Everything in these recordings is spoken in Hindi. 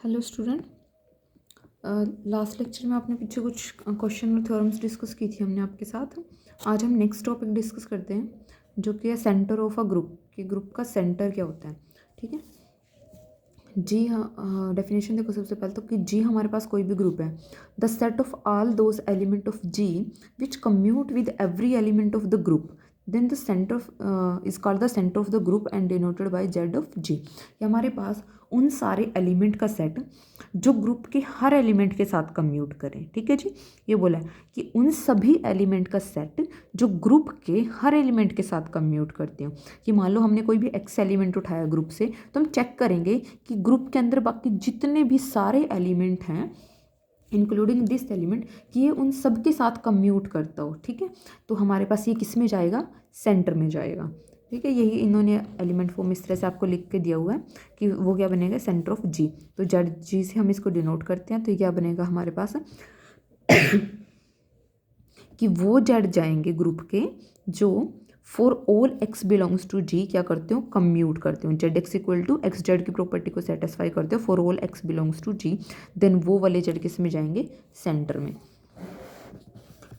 हेलो स्टूडेंट, लास्ट लेक्चर में आपने पीछे कुछ क्वेश्चन और थ्योरम्स डिस्कस की थी हमने आपके साथ। आज हम नेक्स्ट टॉपिक डिस्कस करते हैं जो कि है सेंटर ऑफ अ ग्रुप, कि ग्रुप का सेंटर क्या होता है। ठीक है जी, हाँ, डेफिनेशन देखो सबसे पहले तो कि जी हमारे पास कोई भी ग्रुप है, the set of all those element of G which commute with every element of the group, then the center of is called the center of the group and denoted by Z of G. ये हमारे पास उन सारे एलिमेंट का सेट जो ग्रुप के हर एलिमेंट के साथ कम्यूट करें। ठीक है जी, ये बोला है कि उन सभी एलिमेंट का सेट जो ग्रुप के हर एलिमेंट के साथ कम्यूट करते हो। कि मान लो हमने कोई भी एक्स एलिमेंट उठाया ग्रुप से, तो हम चेक करेंगे कि ग्रुप के अंदर बाकी जितने भी सारे एलिमेंट हैं इंक्लूडिंग दिस एलिमेंट, कि ये उन सब के साथ कम्यूट करता हो। ठीक है, तो हमारे पास ये किस में जाएगा, सेंटर में जाएगा। ठीक है, यही इन्होंने एलिमेंट फॉर्म इस तरह से आपको लिख के दिया हुआ है कि वो क्या बनेगा, सेंटर ऑफ जी। तो जेड जी से हम इसको डिनोट करते हैं, तो ये क्या बनेगा हमारे पास कि वो जेड जाएंगे ग्रुप के जो for all x belongs to G क्या करते हो, कम्यूट करते हो। Z x equal to x Z की प्रॉपर्टी को सेटिस्फाई करते हो for all x belongs to G, then वो वाले जेड किस में जाएंगे, सेंटर में।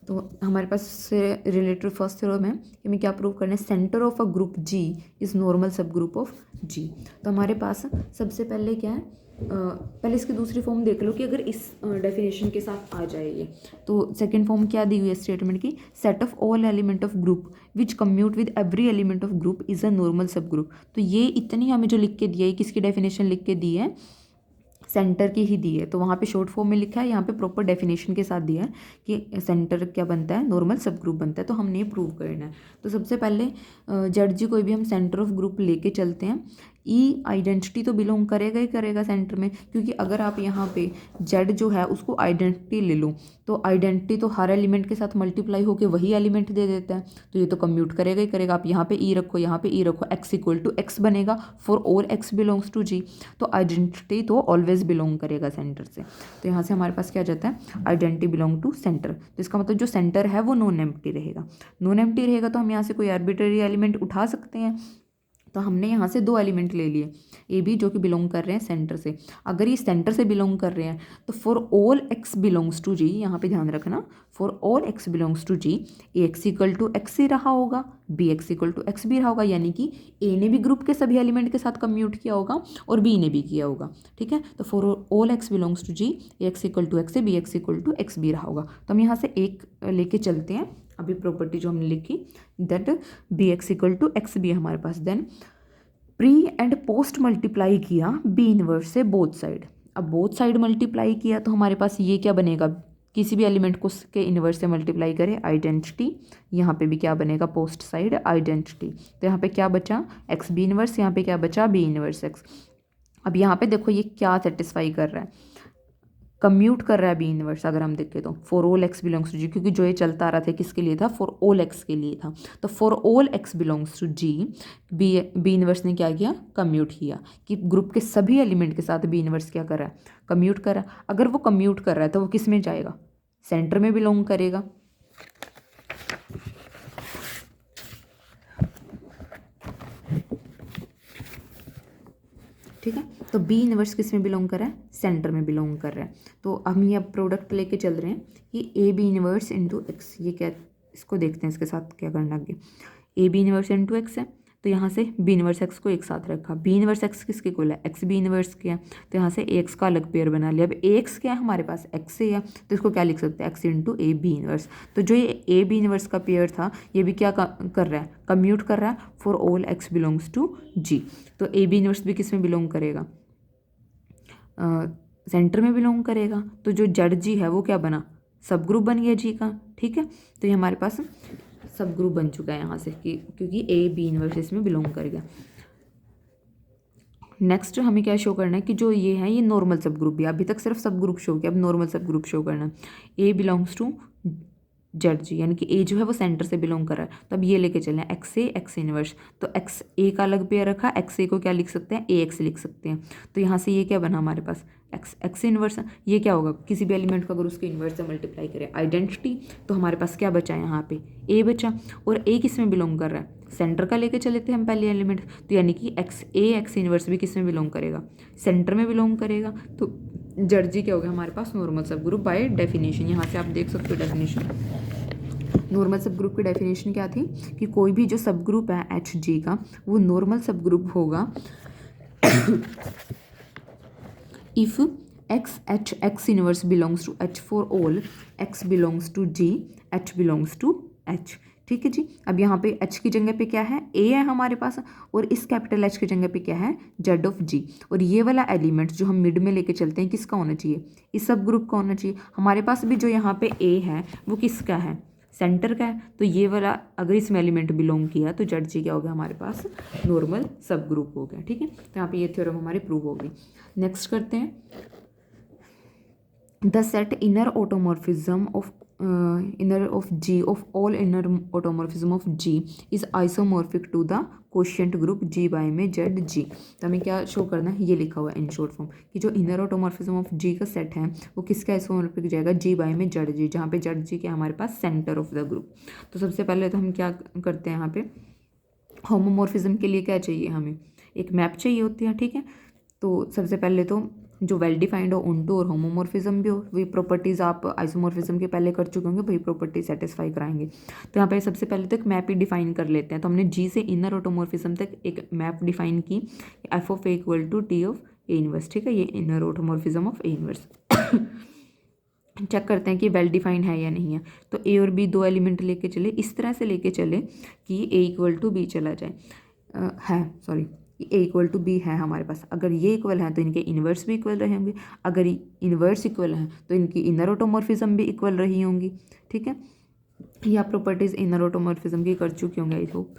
तो हमारे पास से रिलेटेड फर्स्ट थ्योरम है कि हमें क्या प्रूव करना है, centre of a group G is normal subgroup of G. तो हमारे पास सबसे पहले क्या है, पहले इसकी दूसरी फॉर्म देख लो कि अगर इस डेफिनेशन के साथ आ जाए ये, तो सेकंड फॉर्म क्या दी हुई है स्टेटमेंट की, set of all element of group which commute with every element of group is a normal सब ग्रुप। तो ये इतनी हमें जो लिख के दिया है, किसकी डेफिनेशन लिख के दी है, सेंटर की ही दी है। तो वहाँ पे शॉर्ट फॉर्म में लिखा है, यहाँ पे प्रॉपर डेफिनेशन के साथ दिया है कि सेंटर क्या बनता है, नॉर्मल सब ग्रुप बनता है। तो हमने ये प्रूव करना है। तो सबसे पहले जेड जी कोई भी हम सेंटर ऑफ ग्रुप लेके चलते हैं, ई आइडेंटिटी तो बिलोंग करेगा ही करेगा सेंटर में, क्योंकि अगर आप यहाँ पे जेड जो है उसको आइडेंटिटी ले लो, तो आइडेंटिटी तो हर एलिमेंट के साथ मल्टीप्लाई होकर वही एलिमेंट दे देता है, तो ये तो कम्यूट करेगा ही करेगा। आप यहाँ पे ई रखो, यहाँ पे ई रखो, एक्स इक्वल टू एक्स बनेगा for all x belongs to G. तो आइडेंटिटी तो ऑलवेज बिलोंग करेगा सेंटर से। तो यहाँ से हमारे पास क्या आ जाता है, आइडेंटिटी बिलोंग टू सेंटर। तो इसका मतलब जो सेंटर है वो नॉन एम्प्टी रहेगा। नॉन एम्प्टी रहेगा तो हम यहाँ से कोई आर्बिट्ररी एलिमेंट उठा सकते हैं। तो हमने यहाँ से दो एलिमेंट ले लिए, ए बी, जो कि बिलोंग कर रहे हैं सेंटर से। अगर ये सेंटर से बिलोंग कर रहे हैं तो for all x belongs to G, यहाँ पे ध्यान रखना, for all x belongs to G a x equal to x ही रहा होगा, b x equal to x भी रहा होगा। यानी कि ए ने भी ग्रुप के सभी एलिमेंट के साथ कम्यूट किया होगा और बी ने भी किया होगा। ठीक है, तो for all x belongs to G a x equal to x, b x equal to x भी रहा होगा। तो हम यहाँ से एक लेके चलते हैं, अभी प्रॉपर्टी जो हमने लिखी, that b x equal to x भी हमारे पास। Then pre and post multiply किया बी इनवर्स से बोथ साइड। अब बोथ साइड मल्टीप्लाई किया तो हमारे पास ये क्या बनेगा, किसी भी एलिमेंट को के इनवर्स से मल्टीप्लाई करें, आइडेंटिटी। यहाँ पे भी क्या बनेगा, पोस्ट साइड आइडेंटिटी। तो यहाँ पे क्या बचा, एक्स बी इनवर्स, यहाँ पे क्या बचा, बी इनवर्स एक्स। अब यहाँ पे देखो ये क्या सेटिस्फाई कर रहा है, कम्यूट कर रहा है बी इनवर्स। अगर हम देखें तो for all x belongs to G, क्योंकि जो ये चलता आ रहा था किसके लिए था, फॉर ऑल एक्स के लिए था। तो for all x belongs to G b inverse ने क्या किया, कम्यूट किया, कि ग्रुप के सभी एलिमेंट के साथ बी इनवर्स क्या कर रहा है, कम्यूट कर रहा है। अगर वो कम्यूट कर रहा है तो वो किस में जाएगा, सेंटर में बिलोंग करेगा। ठीक है, तो बी इनवर्स किस में बिलोंग कर रहा है, सेंटर में बिलोंग कर रहा है। तो हम ये अब प्रोडक्ट लेके चल रहे हैं कि a b inverse into x, ये क्या, इसको देखते हैं इसके साथ क्या करना आगे। A b inverse into x है, तो यहाँ से बी इनवर्स एक्स को एक साथ रखा। बी इनवर्स एक्स किसके इक्वल है, एक्स बी इनवर्स के है, तो यहाँ से ए एक्स का अलग पेयर बना लिया। अब ए एक्स क्या है हमारे पास, एक्स से है, तो इसको क्या लिख सकते हैं, x into a b inverse. तो जो ये ए बी इनवर्स का पेयर था ये भी क्या कर रहा है, कम्यूट कर रहा है for all x belongs to G. तो ए बी इनवर्स भी किस में बिलोंग करेगा, सेंटर में बिलोंग करेगा। तो जो जेड जी है वो क्या बना, सब ग्रुप बन गया जी का। ठीक है, तो ये हमारे पास सब ग्रुप बन चुका है यहाँ से, कि क्योंकि ए बी इनवर्स इसमें बिलोंग कर गया। नेक्स्ट हमें क्या शो करना है कि जो ये है ये नॉर्मल सब ग्रुप भी, अभी तक सिर्फ सब ग्रुप शो किया, अब नॉर्मल सब ग्रुप शो करना है। ए बिलोंग्स टू जेड जी, यानी कि ए जो है वो सेंटर से बिलोंग कर रहा है। तो अब ये लेके चलें एक्स ए एक्स इनवर्स, तो एक्स ए का अलग पेयर रखा, एक्स ए को क्या लिख सकते हैं, ए एक्स लिख सकते हैं। तो यहाँ से ये क्या बना हमारे पास, एक्स इन्वर्स, ये क्या होगा, किसी भी एलिमेंट को अगर उसके इन्वर्स से मल्टीप्लाई करें आइडेंटिटी, तो हमारे पास क्या बचा यहाँ पे, ए बचा, और ए किस में बिलोंग कर रहा है, सेंटर का लेके चले थे हम पहले एलिमेंट, तो यानी कि एक्स इन्वर्स भी किस में बिलोंग करेगा, सेंटर में बिलोंग करेगा। तो जड़ जी क्या हो गया हमारे पास, नॉर्मल सब ग्रुप बाय डेफिनेशन। यहाँ से आप देख सकते हो डेफिनेशन, नॉर्मल सब ग्रुप की डेफिनेशन क्या थी कि कोई भी जो सब ग्रुप है एच जी का वो नॉर्मल सब ग्रुप होगा if x inverse belongs to H for all x belongs to G H belongs to H. ठीक है जी। अब यहाँ पे एच की जगह पे क्या है, ए है हमारे पास, और इस कैपिटल एच की जगह पे क्या है, जेड ऑफ जी। और ये वाला एलिमेंट जो हम मिड में लेके चलते हैं किसका होना चाहिए, इस सब ग्रुप का होना चाहिए। हमारे पास भी जो यहाँ पे ए है वो किसका है, सेंटर का है। तो ये वाला अगर इसमें एलिमेंट बिलोंग किया तो जेड जी क्या हो गया हमारे पास, नॉर्मल सब ग्रुप हो गया। ठीक है, तो यहाँ पे ये थ्योरम हमारी प्रूव होगी। नेक्स्ट करते हैं, the set inner automorphism of inner of G of all inner automorphism of G is isomorphic to the quotient group G by में Z G। तो हमें क्या शो करना है, ये लिखा हुआ है इन शॉर्ट फॉर्म कि जो इनर ऑटोमॉर्फिज्म ऑफ G का सेट है वो किसका आइसोमॉर्फिक जाएगा, G by में Z G, जहाँ पे Z G क्या हमारे पास सेंटर ऑफ द ग्रुप। तो सबसे पहले तो हम क्या करते हैं, यहाँ पे होमोमॉर्फिज्म के लिए क्या चाहिए, हमें एक मैप चाहिए होती है। ठीक है, तो सबसे पहले तो जो वेल डिफाइंड हो उनटू और होमोमॉर्फिज्म भी हो, वही प्रॉपर्टीज़ आप आइसोमॉर्फिज्म के पहले कर चुके होंगे, वही प्रॉपर्टी सेटिस्फाई कराएंगे। तो यहाँ पे सबसे पहले तो एक मैप ही डिफाइन कर लेते हैं। तो हमने जी से इनर ऑटोमॉर्फिज्म तक एक मैप डिफाइन की, f of a equal to t of a inverse. ठीक है, ये inner automorphism of a inverse. Check करते हैं कि वेल डिफाइन है या नहीं है। तो ए और बी दो एलिमेंट लेके चले, इस तरह से लेके चले कि ए इक्वल टू बी चला जाए, ए इक्वल टू बी है हमारे पास। अगर ये इक्वल है तो इनके इन्वर्स भी इक्वल रहे होंगे, अगर इन्वर्स इक्वल है तो इनकी इनर ऑटोमॉर्फिज्म भी इक्वल रही होंगी। ठीक है, ये आप प्रॉपर्टीज़ इनर ऑटोमॉर्फिज्म की कर चुके होंगे आई होप।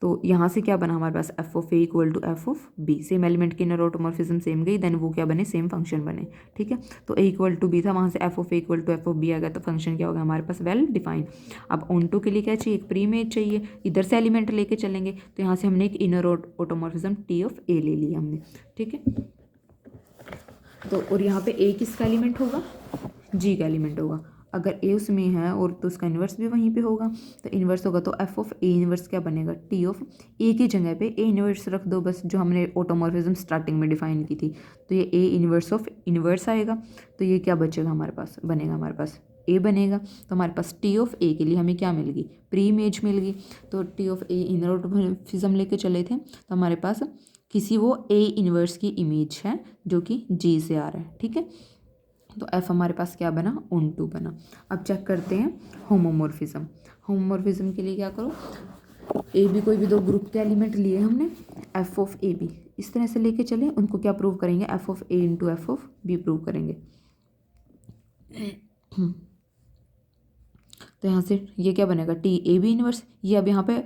तो यहाँ से क्या बना हमारे पास, f of a equal to f of b, same element की इनर ऑटोमॉर्फिज्म सेम गई, देन वो क्या बने, सेम फंक्शन बने। ठीक है, तो ए इक्वल टू बी था, वहाँ से f of a equal to f of b आ गया, तो फंक्शन क्या होगा हमारे पास, वेल डिफाइन। अब ऑन टू के लिए क्या चाहिए, एक प्री इमेज चाहिए, इधर से एलिमेंट लेके चलेंगे, तो यहाँ से हमने एक इनर ऑटोमॉर्फिज्म टी ऑफ ए ले लिया हमने। ठीक है, तो और यहाँ पे ए किसका एलिमेंट होगा, जी का एलिमेंट होगा। अगर ए उसमें है और तो उसका इन्वर्स भी वहीं पे होगा, तो इन्वर्स होगा तो एफ ऑफ ए इन्वर्स क्या बनेगा, टी ऑफ ए की जगह पे ए इन्वर्स रख दो बस, जो हमने ऑटोमॉर्फिज्म स्टार्टिंग में डिफाइन की थी। तो ये ए इन्वर्स ऑफ इन्वर्स आएगा, तो ये क्या बचेगा हमारे पास, बनेगा हमारे पास ए बनेगा। तो हमारे पास टी ऑफ ए के लिए हमें क्या मिल गई, प्री इमेज मिल गई। तो T of a inner automorphism लेके चले थे, तो हमारे पास किसी वो ए इन्वर्स की इमेज है जो कि जी से आ रहा है। ठीक है, तो एफ हमारे पास क्या बना, ऑन टू बना। अब चेक करते हैं होमोमॉर्फिज्म। होमोमॉर्फिज्म के लिए क्या करो, ए बी कोई भी दो ग्रुप के एलिमेंट लिए हमने, एफ ऑफ ए बी इस तरह से लेके चले, उनको क्या प्रूव करेंगे, f of a into f of b prove करेंगे। तो यहाँ से ये क्या बनेगा, टी ए बी इनवर्स। ये अब यहाँ पे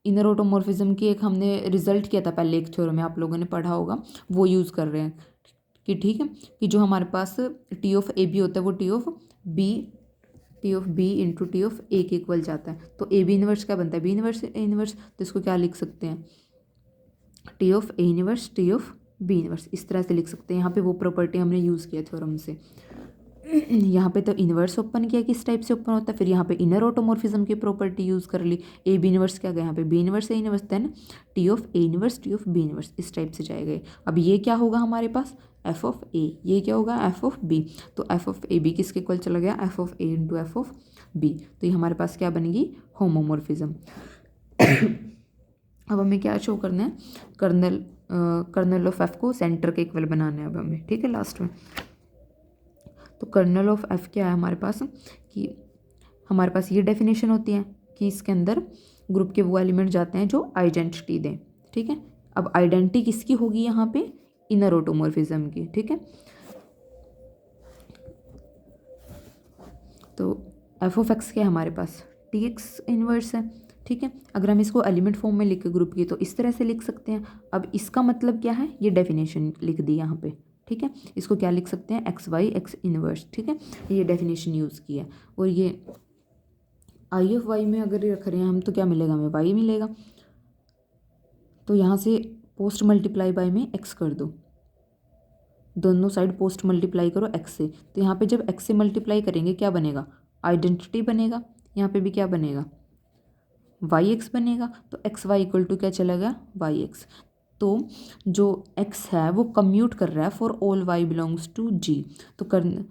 इनर ऑटोमॉर्फिज्म की एक हमने रिजल्ट किया था पहले एक थ्योरम में, आप लोगों ने पढ़ा होगा, वो यूज़ कर रहे हैं कि ठीक है, कि जो हमारे पास टी ऑफ ए बी होता है वो T of b into T of a के इक्वल जाता है। तो ए बी इनवर्स क्या बनता है, बी इनवर्स ए इनवर्स। तो इसको क्या लिख सकते हैं, t of a inverse t of b inverse, इस तरह से लिख सकते हैं। यहाँ पे वो प्रॉपर्टी हमने यूज़ किया थ्योरम से। यहाँ पे तो इन्वर्स ओपन किया, किस टाइप से ओपन होता है, फिर यहाँ पे इनर ऑटोमॉर्फिज्म की प्रॉपर्टी यूज़ कर ली, ए बी इनवर्स क्या गया यहाँ पे, b inverse a inverse, then t of a inverse t of b inverse, इस टाइप से जाएगा। अब ये क्या होगा हमारे पास, एफ ऑफ ए, ये क्या होगा, एफ ऑफ बी। तो एफ ऑफ ए बी किसके इक्वल चला गया, f of a into f of b. तो ये हमारे पास क्या बनेगी, होमोमॉर्फिज्म। अब हमें क्या शो करना है, कर्नल ऑफ एफ को सेंटर के इक्वल बनाना है अब हमें। ठीक है, लास्ट में तो कर्नल ऑफ एफ क्या है हमारे पास, कि हमारे पास ये डेफिनेशन होती है कि इसके अंदर ग्रुप के वो एलिमेंट जाते हैं जो आइडेंटिटी दें। ठीक है, अब आइडेंटिटी किसकी होगी यहाँ पे, इनर ऑटोमॉर्फिज्म की। ठीक है, तो एफ ऑफ एक्स क्या है हमारे पास, टी एक्स इनवर्स है। ठीक है, अगर हम इसको एलिमेंट फॉर्म में लिख के ग्रुप की तो इस तरह से लिख सकते हैं। अब इसका मतलब क्या है, ये डेफिनेशन लिख दी यहाँ पे। ठीक है, इसको क्या लिख सकते हैं, एक्स वाई एक्स इनवर्स। ठीक है, ये डेफिनेशन यूज़ की है। और ये आई ऑफ वाई में अगर रख रहे हैं हम तो क्या मिलेगा, हमें वाई मिलेगा। तो यहाँ से पोस्ट मल्टीप्लाई बाय में एक्स कर दो, दोनों साइड पोस्ट मल्टीप्लाई करो एक्स से, तो यहाँ पे जब एक्स से मल्टीप्लाई करेंगे क्या बनेगा, आइडेंटिटी बनेगा। यहाँ पे भी क्या बनेगा, वाई एक्स बनेगा। तो एक्स वाई इक्वल टू क्या चला गया, वाई एक्स। तो जो एक्स है वो कम्यूट कर रहा है for all y belongs to G. तो कर,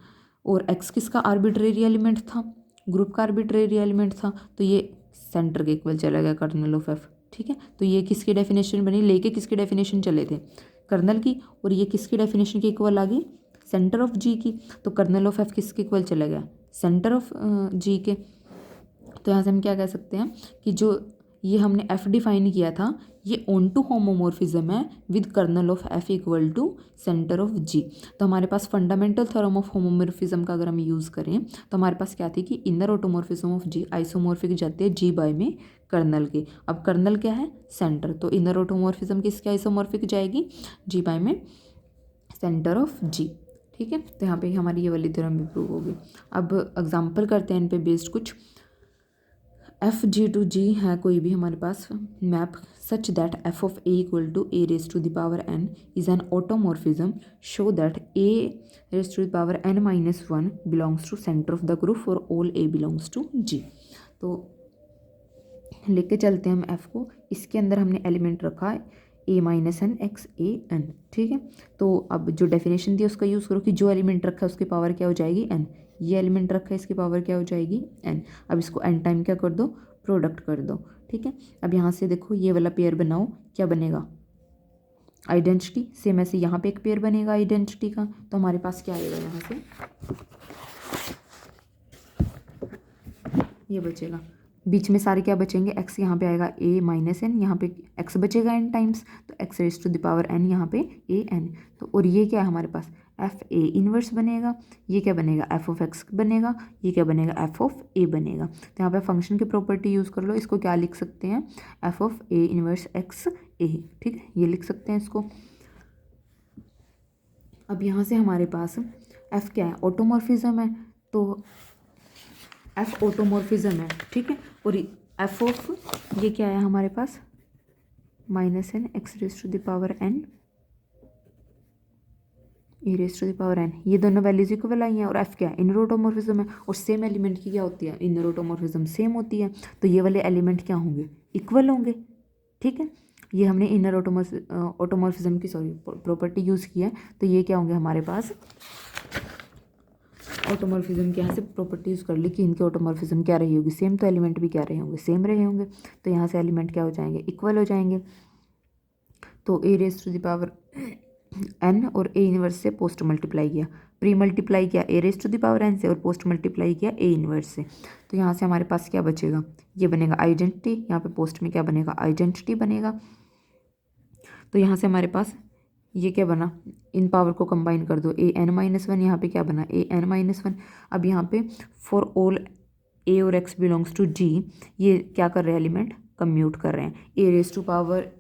और एक्स किसका आर्बिट्रेरी एलिमेंट था, ग्रुप का आर्बिट्रेरी एलिमेंट था, तो ये सेंटर के इक्वल चला गया कर्नल ऑफ एफ। ठीक है, तो ये किसकी डेफिनेशन बनी, लेके किसकी डेफिनेशन चले थे, कर्नल की, और ये किसकी डेफिनेशन के इक्वल आ गई, सेंटर ऑफ जी की। तो कर्नल ऑफ एफ किसके इक्वल चला गया, सेंटर ऑफ जी के। तो यहाँ से हम क्या कह सकते हैं कि जो ये हमने एफ डिफाइन किया था ये ऑन टू होमोमॉर्फिज्म है with kernel of f equal to center of G. तो हमारे पास फंडामेंटल थ्योरम ऑफ होमोमॉर्फिज्म का अगर हम यूज़ करें तो हमारे पास क्या थी कि inner automorphism of G isomorphic जाती है जी बाय में कर्नल के। अब कर्नल क्या है, सेंटर, तो इनर ऑटोमॉर्फिज्म किसके आइसोमॉर्फिक जाएगी, जी बाय में सेंटर ऑफ जी। ठीक है, तो यहाँ पे हमारी ये वाली थ्योरम भी प्रूव होगी। अब एग्जाम्पल करते हैं इन पे बेस्ड कुछ। एफ जी टू जी है कोई भी हमारे पास map such that f of a equal to a raise to the power n is an automorphism, show that a raise to the power n minus one belongs to center of the group for all a belongs to G. तो लेके चलते हैं हम एफ को, इसके अंदर हमने एलिमेंट रखा है ए minus n x A N. ठीक है, तो अब जो डेफिनेशन दी उसका यूज़ करो कि जो एलिमेंट रखा है उसकी पावर क्या हो जाएगी, एन। ये एलिमेंट रखा है इसकी पावर क्या हो जाएगी, एन। अब इसको एन टाइम क्या कर दो, प्रोडक्ट कर दो। ठीक है, अब यहाँ से देखो ये वाला पेयर बनाओ, क्या बनेगा, आइडेंटिटी। सेम ऐसे यहाँ पे एक पेयर बनेगा आइडेंटिटी का, तो हमारे पास क्या आएगा यहाँ से, ये बचेगा, बीच में सारे क्या बचेंगे, एक्स यहाँ पे आएगा ए माइनस एन, यहाँ पे एक्स बचेगा एन टाइम्स, तो x raise to the power n यहाँ पे ए एन। तो और ये क्या है हमारे पास, एफ ए इनवर्स बनेगा, ये क्या बनेगा, एफ ऑफ एक्स बनेगा, ये क्या बनेगा, एफ ऑफ ए बनेगा। तो यहाँ पे फंक्शन की प्रॉपर्टी यूज़ कर लो, इसको क्या लिख सकते हैं, f of a inverse x a. ठीक है, ये लिख सकते हैं इसको। अब यहाँ से हमारे पास एफ क्या है, ऑटोमॉर्फिज्म है, तो एफ ऑटोमॉर्फिज्म है। ठीक है, और एफ ऑफ ये क्या है हमारे पास, minus n x raise to the power n a raise to the power n, ये दोनों वैल्यूज इक्वल आई हैं। और एफ क्या है, इनर ऑटोमॉर्फिज्म है, और सेम एलिमेंट की क्या होती है, इनर ऑटोमॉर्फिज्म सेम होती है, तो ये वाले एलिमेंट क्या होंगे, इक्वल होंगे। ठीक है, ये हमने इनर ऑटोमॉर्फिज्म की प्रॉपर्टी यूज़ की है, तो ये क्या होंगे हमारे पास, ऑटोमॉर्फिज्म के यहाँ से प्रॉपर्टी यूज़ कर ली कि इनके ऑटोमॉर्फिज्म क्या रही होगी, सेम, तो एलिमेंट भी क्या रहे होंगे, सेम रहे होंगे। तो यहाँ से एलिमेंट क्या हो जाएंगे, इक्वल हो जाएंगे। तो a raise to the power n और ए इनवर्स से पोस्ट मल्टीप्लाई किया, प्री मल्टीप्लाई किया a raise to the power n से, और पोस्ट मल्टीप्लाई किया ए इनवर्स से। तो यहाँ से हमारे पास क्या बचेगा, ये बनेगा आइडेंटिटी, यहाँ पे पोस्ट में क्या बनेगा, आइडेंटिटी बनेगा। तो यहाँ से हमारे पास ये क्या बना, इन पावर को कंबाइन कर दो, ए एन माइनस वन, यहाँ पे क्या बना, ए एन माइनस वन। अब यहाँ पे फॉर ऑल ए और एक्स बिलोंग्स टू जी, ये क्या कर रहे हैं, एलिमेंट कम्यूट कर रहे हैं, a raise to power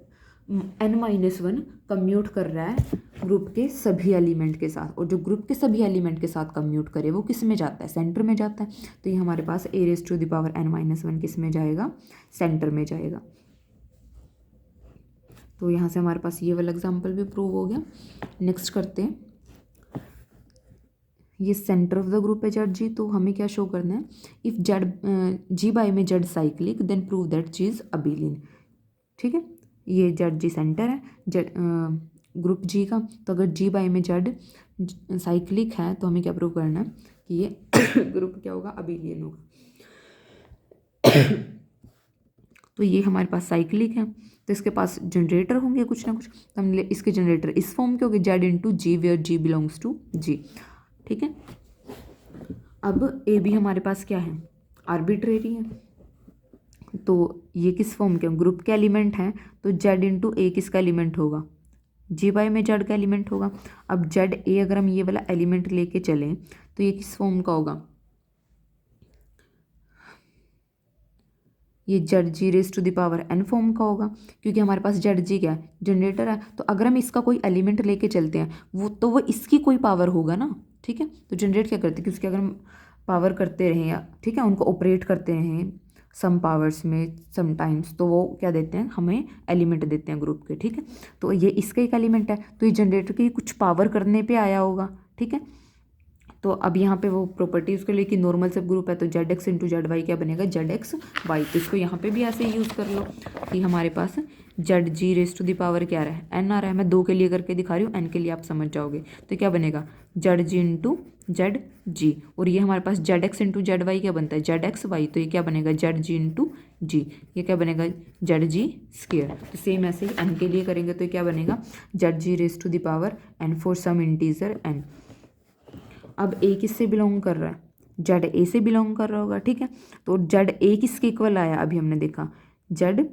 n minus one commute कर रहा है ग्रुप के सभी एलिमेंट के साथ, और जो ग्रुप के सभी एलिमेंट के साथ कम्यूट करे वो किस में जाता है, सेंटर में जाता है। तो ये हमारे पास a raise to the power n minus one किस में जाएगा, सेंटर में जाएगा। तो यहाँ से हमारे पास ये वाला एग्जाम्पल भी प्रूव हो गया। नेक्स्ट करते हैं, ये सेंटर ऑफ द ग्रुप है जेड जी, तो हमें क्या शो करना है, इफ़ जेड जी बाई में Z cyclic then prove that G is abelian. ठीक है, ये जेड जी सेंटर है जेड ग्रुप जी का, तो अगर जी बाई में जेड साइक्लिक है तो हमें क्या प्रूव करना है कि ये ग्रुप क्या होगा, अबेलियन होगा। तो ये हमारे पास साइक्लिक है, तो इसके पास जनरेटर होंगे कुछ ना कुछ, तो हमने इसके जनरेटर इस फॉर्म के होंगे, Z into g where g belongs to G. ठीक है, अब ए भी हमारे पास क्या है, आर्बिट्रेरी है, तो ये किस फॉर्म के, ग्रुप के एलिमेंट हैं, तो जेड इंटू ए किसका एलिमेंट होगा, जी बाई में जेड का एलिमेंट होगा। अब जेड ए अगर हम ये वाला एलिमेंट लेके चलें तो ये किस फॉर्म का होगा, ये Z G raise to the power n form का होगा, क्योंकि हमारे पास जेड जी क्या है, जनरेटर है। तो अगर हम इसका कोई एलिमेंट लेके चलते हैं वो इसकी कोई पावर होगा ना। ठीक है, तो जनरेट क्या करते हैं कि उसकी अगर हम पावर करते रहें या ठीक है उनको ऑपरेट करते रहें सम पावर्स में समटाइम्स, तो वो क्या देते हैं, हमें एलिमेंट देते हैं ग्रुप के, ठीक है। तो ये इसका एक एलिमेंट है, तो ये जनरेटर की कुछ पावर करने पे आया होगा, ठीक है। तो अब यहाँ पे वो प्रॉपर्टी उसके लिए कि नॉर्मल सब ग्रुप है, तो Z x into Z y क्या बनेगा, जेड एक्स वाई। तो इसको यहाँ पे भी ऐसे ही यूज़ कर लो कि हमारे पास Z ji raise to the power क्या आ रहा है, एन आ रहा है। मैं 2 के लिए करके दिखा रही हूँ, एन के लिए आप समझ जाओगे। तो क्या बनेगा, Z g into Z g, और ये हमारे पास Z x into Z y क्या बनता है, जेड एक्स वाई। तो ये क्या बनेगा, जेड जी इंटू जी, ये क्या बनेगा, जेड जी स्क्वेयर। तो सेम ऐसे ही एन के लिए करेंगे, तो ये क्या बनेगा, Z ji raise to the power n for some integer n. अब ए किससे बिलोंग कर रहा है, जेड ए से बिलोंग कर रहा होगा, ठीक है। तो जेड ए किसके इक्वल आया, अभी हमने देखा जेड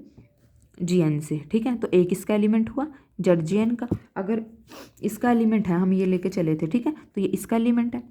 जी एन से, ठीक है। तो ए किसका एलिमेंट हुआ, जेड जी एन का। अगर इसका एलिमेंट है, हम ये लेके चले थे, ठीक है, तो ये इसका एलिमेंट है,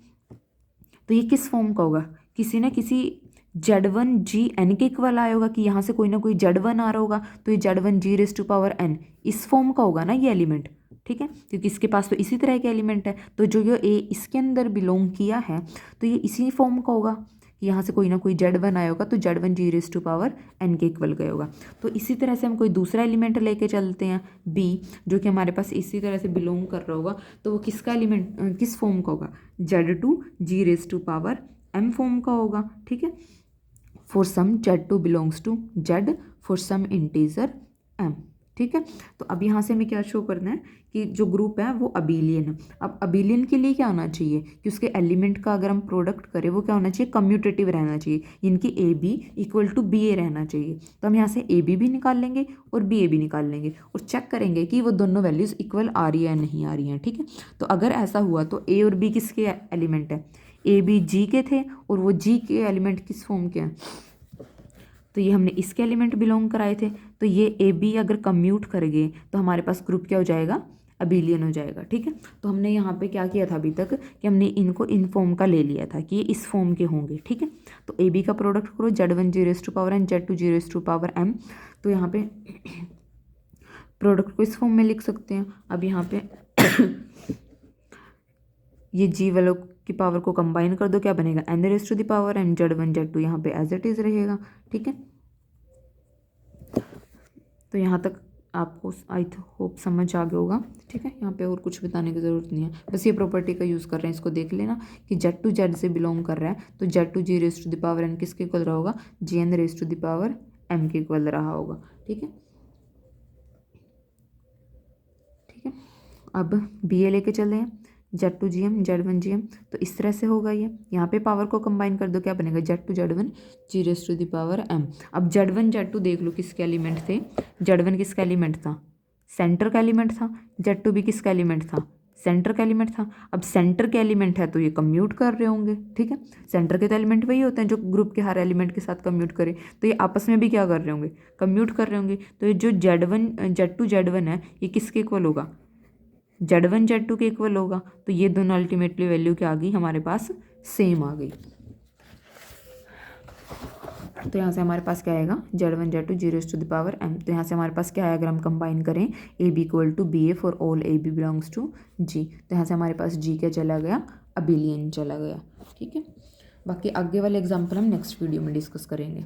तो ये किस फॉर्म का होगा, किसी न किसी जेड वन जी एन के इक्वल आया होगा, कि यहाँ से कोई ना कोई जेड वन आ रहा होगा, तो ये Z one ji raise to power n इस फॉर्म का होगा ना ये एलिमेंट, ठीक है, क्योंकि इसके पास तो इसी तरह के एलिमेंट है। तो जो ये ए इसके अंदर बिलोंग किया है, तो ये इसी फॉर्म का होगा, कि यहाँ से कोई ना कोई जेड वन आया होगा, तो Z one ji raise to power n के इक्वल गया होगा। तो इसी तरह से हम कोई दूसरा एलिमेंट लेके चलते हैं बी, जो कि हमारे पास इसी तरह से बिलोंग कर रहा होगा, तो वो किसका एलिमेंट किस फॉर्म का होगा, Z two ji raise to power m form का होगा, ठीक है। For some Z two belongs to Z for some integer m, ठीक है। तो अब यहाँ से हमें क्या शो करना है कि जो ग्रुप है वो अबेलियन है। अब अबेलियन के लिए क्या होना चाहिए कि उसके एलिमेंट का अगर हम प्रोडक्ट करें वो क्या होना चाहिए, कम्यूटेटिव रहना चाहिए, इनकी a b equal to b a रहना चाहिए। तो हम यहाँ से ए बी भी निकाल लेंगे और बी ए भी निकाल लेंगे और चेक करेंगे कि वो दोनों वैल्यूज़ इक्वल आ रही है या नहीं आ रही हैं, ठीक है। तो अगर ऐसा हुआ तो ए और बी किसके एलिमेंट है, ए बी जी के थे और वो जी के एलिमेंट किस फॉर्म के हैं, तो ये हमने इसके एलिमेंट बिलोंग कराए थे। तो ये ए बी अगर कम्यूट कर गए तो हमारे पास ग्रुप क्या हो जाएगा, अबेलियन हो जाएगा, ठीक है। तो हमने यहाँ पे क्या किया था अभी तक कि हमने इनको इन फॉर्म का ले लिया था कि ये इस फॉर्म के होंगे, ठीक है। तो ए बी का प्रोडक्ट करो, Z one ji raise to power n, Z two ji raise to power m. तो यहाँ पे प्रोडक्ट को इस फॉर्म में लिख सकते हैं। अब यहाँ पे ये जी वालों की पावर को कंबाइन कर दो, क्या बनेगा, n raise to the power n, Z one Z two यहाँ पे एज इट इज़ रहेगा, ठीक है। तो यहाँ तक आपको आई होप समझ आ गया होगा, ठीक है। यहाँ पे और कुछ बताने की ज़रूरत नहीं है, बस ये प्रॉपर्टी का यूज़ कर रहे हैं, इसको देख लेना कि जेड टू जेड से बिलोंग कर रहा है, तो Z two ji raise to the power n किसके इक्वल रहा होगा, g n raise to the power m के इक्वल रहा होगा, ठीक है। ठीक है, अब बी ए लेके चले हैं, Z two G m, Z one G m. तो इस तरह से होगा ये, यहाँ पे पावर को कंबाइन कर दो, क्या बनेगा, z two z one ji raise to the power m. अब जेड वन जेड टू देख लो किसके एलिमेंट थे, जेड वन किसका एलिमेंट था, सेंटर का एलिमेंट था, जेड टू भी किसका एलिमेंट था, सेंटर का एलिमेंट था। अब सेंटर के एलिमेंट है तो ये कम्यूट कर रहे होंगे, ठीक है। सेंटर के तो एलिमेंट वही होते हैं जो ग्रुप के हर एलिमेंट के साथ कम्यूट करे, तो ये आपस में भी क्या कर रहे होंगे, कम्यूट कर रहे होंगे। तो ये जो जेड टू जेड वन है ये किसके इक्वल होगा, जेड वन जेड टू के इक्वल होगा। तो ये दोनों अल्टीमेटली वैल्यू क्या आ गई हमारे पास, सेम आ गई। तो यहाँ से हमारे पास क्या आएगा, z one Z two g raise to the power m. तो यहाँ से हमारे पास क्या है, अगर हम कंबाइन करें a b equal to b a for all a b belongs to G, तो यहाँ से हमारे पास जी क्या चला गया, अबेलियन चला गया, ठीक है। बाकी आगे वाले एग्जाम्पल हम नेक्स्ट वीडियो में डिस्कस करेंगे।